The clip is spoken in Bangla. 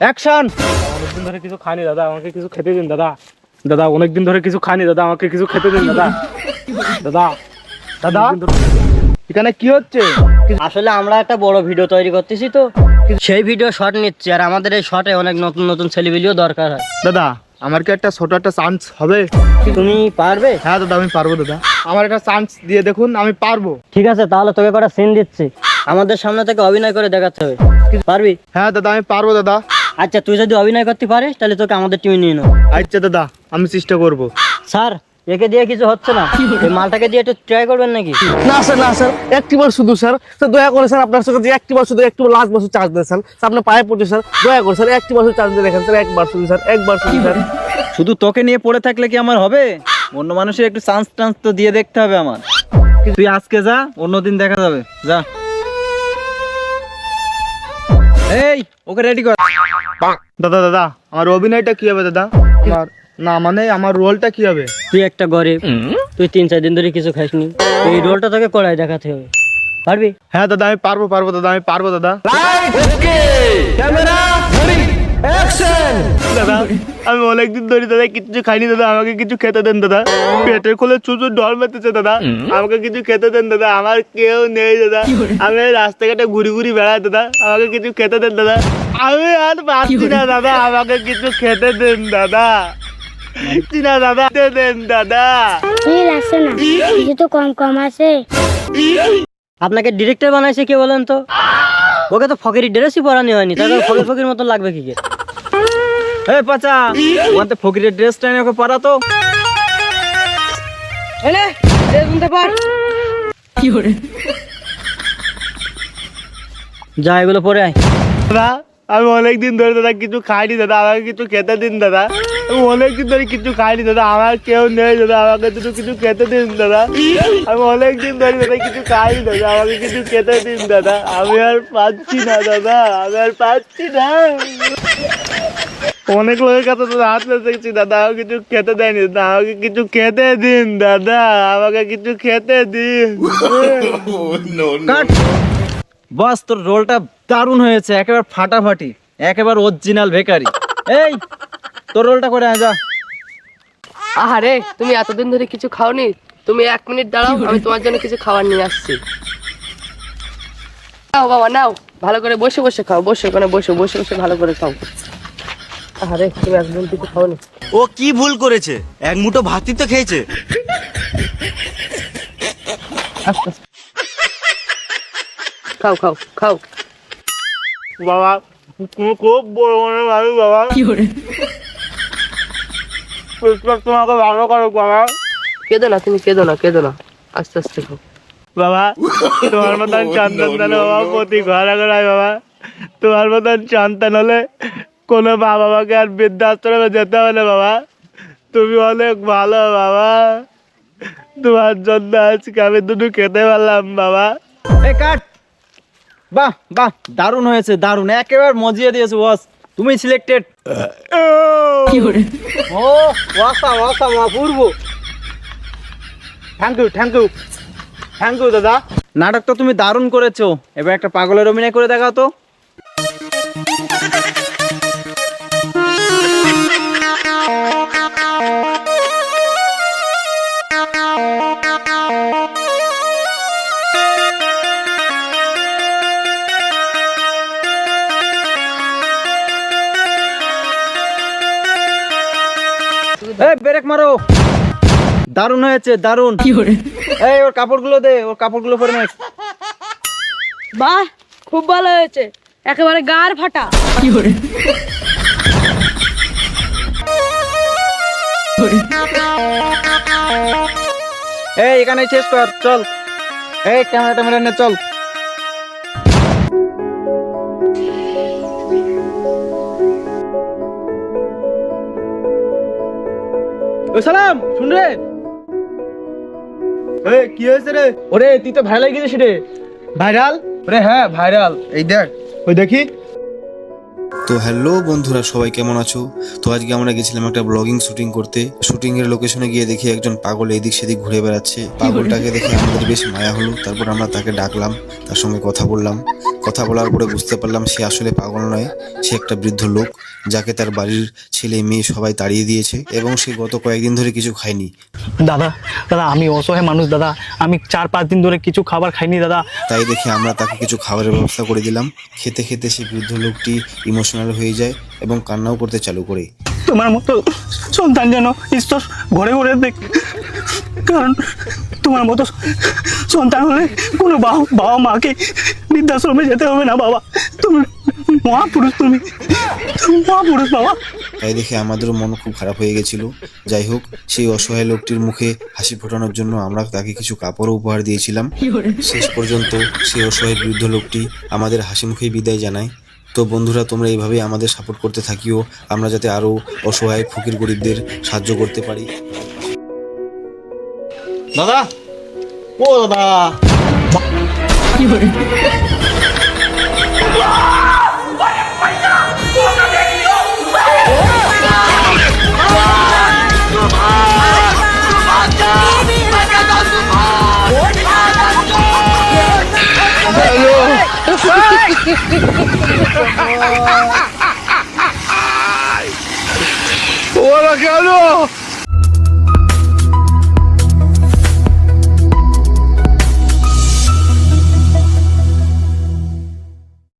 অ্যাকশন। অনেকদিন ধরে কিছু খাইনি দাদা, আমাকে কিছু খেতে দিন দাদা। দাদা অনেকদিন ধরে কিছু খাইনি দাদা, আমাকে কিছু খেতে দিন দাদা। দাদা দাদা এখানে কি হচ্ছে? আসলে আমরা একটা বড় ভিডিও তৈরি করতেছি, তো সেই ভিডিও শর্ট নিচ্ছি, আর আমাদের এই শর্টে অনেক নতুন নতুন ছেলেপিলেও দরকার হয়। দাদা আমার কি একটা ছোট একটা চান্স হবে? তুমি পারবে? হ্যাঁ দাদা আমি পারবো দাদা, আমার একটা চান্স দিয়ে দেখুন, আমি পারবো। ঠিক আছে, তাহলে তোকে কটা সিন দিচ্ছি, আমাদের সামনে থেকে অভিনয় করে দেখাতে হবে। পারবি? হ্যাঁ দাদা আমি পারবো দাদা। আচ্ছা, তুই যদি অভিনয় করতে পারিস তাহলে তোকে আমাদের টিমে নিয়ে নেব। আচ্ছা দাদা আমি চেষ্টা করবো। স্যার, একে দিয়ে কিছু হচ্ছে না, এই মালটাকে দিয়ে একটু ট্রাই করবেন নাকি? না স্যার, না স্যার, একটিবার শুধু স্যার, স্যার দয়া করে স্যার, আপনার সাথে একটিবার শুধু, একটু লাস্ট বছর চার্জ দেন স্যার, আপনার পায়ে পড়ছে স্যার, দয়া করে স্যার একটি বছর চার্জ দিয়ে দেখেন স্যার, একবার শুধু স্যার, একবার শুধু স্যার। শুধু তোকে নিয়ে পড়ে থাকলে কি আমার হবে? অন্য মানুষের একটু চান্স টান্স তো দিয়ে দেখতে হবে আমার। তুই আজকে যা, অন্যদিন দেখা যাবে, যা। এই ওকে রেডি কর। দাদা দাদা আমার অভিনয়টা কি হবে দাদা? আমার না মানে আমার রোলটা কি হবে? তুই একটা গরিব, তুই 3-4 দিন ধরে কিছু খাসনি, এই রোলটা তোকে কড়াই দেখাতে হবে। পারবি? হ্যাঁ দাদা আমি পারবো, পারবো দাদা, আমি পারবো দাদা। দাদা আমি অনেকদিন ধরে দাদা কিছু খাইনি দাদা, আমাকে কিছু খেতে দেন দাদা, পেটের খোলে চুচুর ঢল মেতেছে দাদা, আমাকে কিছু খেতে দেন দাদা, আমার কেউ নেই দাদা, আমি রাস্তাঘাটে ঘুরি ঘুরি বেড়াই দাদা, আমাকে কিছু খেতে দেন দাদা, আমি আর পারছি না দাদা, আমাকে কিছু খেতে দেন দাদা, পারছি না দাদা, খেতে দেন দাদা। ঠিক আছে না, কিছু তো কম কম আছে। আপনাকে ডিরেক্টর বানাইছে কে বলেন তো? ওকে তো ফকিরি ড্রেসই পরানি হয়নি, তাকে ফকির ফকির মতো লাগবে কি? এই পাচা, ওখানে ফকিরের ড্রেসটা এনে ওকে পরা তো। যা, এগুলো পরে আয়। দাদা আমি অনেকদিন ধরে দাদা কিছু খাইনি দাদা, আমাকে কিছু খেতে দিন দাদা, আমি অনেকদিন ধরে কিছু খাইনি দাদা, আমার কেউ নেই দাদা, আমাকে শুধু কিছু খেতে দিন দাদা, আমি অনেকদিন ধরে দাদা কিছু খাইনি দাদা, আমাকে কিছু খেতে দিন দাদা, আমি আর পাচ্ছি না দাদা, আমি আর পাচ্ছি না, অনেক লোকের কাছে দাদা হাত পেতেছি দাদা, আমাকে কিছু খেতে দেয়নি দাদা, আমাকে কিছু খেতে দিন দাদা, আমাকে কিছু খেতে দিন। কাট। বস, তোর রোলটা দারুণ হয়েছে, একেবারে ফাটাফাটি, একেবারে অরিজিনাল বেকারি। এই তোর রোলটা করে আয়, যা। আহারে, তুমি এতদিন ধরে কিছু খাওনি, তুমি 1 মিনিট দাঁড়াও, আমি তোমার জন্য কিছু খাবার নিয়ে আসছি। নাও বাবা নাও, ভালো করে বসে বসে খাও, বসে ওখানে বসে বসে বসে ভালো করে খাও। আহারে, তুমি একদম কিছু খাওনি। ও কি ভুল করেছে? এক মুঠো ভাতই তো খেয়েছে। খাও খাও খাও। বাবা তুমি খুব বড় মনে মানুষ বাবা, তোমাকে ভালো করো বাবা। কেঁদো না তুমি, কেঁদো না, কেঁদো না, আস্তে আস্তে খাও। বাবা তোমার মতন সন্তান হলে বাবা প্রতি ঘরে ঘরে বাবা, তোমার মতন সন্তান হলে কোনো মা বাবাকে আর বৃদ্ধাশ্রমে যেতে হবে না বাবা, তুমি অনেক ভালো বাবা, তোমার জন্য আজকে আমি দুটো খেতে পারলাম বাবা। এই কাট। বাহ বাহ, দারুণ হয়েছে, দারুণ, একেবারে মজিয়ে দিয়েছে বস, তুমি সিলেক্টেড। ও ওয়াসাম ওয়াসাম, অপূর্ব। Thank you thank you thank you দাদা। নাটকটা তুমি দারুণ করেছো, এবার একটা পাগলের অভিনয় করে দেখাও তো। এই ব্রেক মারো, দারুণ হয়েছে, দারুণ। এই ওর কাপড়গুলো দে, ওর কাপড়গুলো পরে নে। বাহ, খুব ভালো হয়েছে, একেবারে গার ফাটা। এই এখানে শেষ কর, চল। এই ক্যামেরাটা মেরে নে, চল। ও সালাম, শুন রে। এই কি হয়েছে রে? ওরে তুই তো ভাইরাল হয়ে গেছিস রে। ভাইরাল? ওরে হ্যাঁ ভাইরাল, এই দেখ। ওই দেখি। তো হ্যালো বন্ধুরা, সবাই কেমন আছো? তো আজকে আমরা গেছিলাম একটা ব্লগিং শুটিং করতে। শুটিং এর লোকেশনে গিয়ে দেখি একজন পাগল এদিক সেদিক ঘুরে বেড়াচ্ছে। পাগলটাকে দেখে আমাদের বেশ মায়া হলো। তারপর আমরা তাকে ডাকলাম, তার সঙ্গে কথা বললাম। কথা বলার পরে বুঝতে পারলাম সে আসলে পাগল নয়, সে একটা বৃদ্ধ লোক যাকে তার বাড়ির ছেলে মেয়ে সবাই তাড়িয়ে দিয়েছে এবং সে গত কয়েকদিন ধরে কিছু খায়নি। দাদা দাদা আমি অসহায় মানুষ দাদা, আমি 4-5 দিন ধরে কিছু খাবার খাইনি দাদা। তাই দেখে আমরা তাকে কিছু খাবারের ব্যবস্থা করে দিলাম। খেতে খেতে সেই বৃদ্ধ লোকটি ইমোশনাল হয়ে যায় এবং কান্নাও করতে চালু করে। তোমার মতো সন্তান যেন ঈশ্বর ঘরে ঘরে দেখ, কারণ তোমার মতো সন্তান হলে কোনো বাবা মাকে বৃদ্ধাশ্রমে যেতে হবে না বাবা। তুমি মহাপুরুষ, তুমি মহাপুরুষ বাবা। তাই দেখে আমাদেরও মন খুব খারাপ হয়ে গেছিল। যাই হোক, সেই অসহায় লোকটির মুখে হাসি ফোটানোর জন্য আমরা তাকে কিছু কাপড়ও উপহার দিয়েছিলাম। শেষ পর্যন্ত সেই অসহায় বৃদ্ধ লোকটি আমাদের হাসি মুখেই বিদায় জানায়। তো বন্ধুরা, তোমরা এইভাবেই আমাদের সাপোর্ট করতে থাকিও, আমরা যাতে আরো অসহায় ফকির গরিবদের সাহায্য করতে পারি। দাদা, ও দাদা, ওরা কেন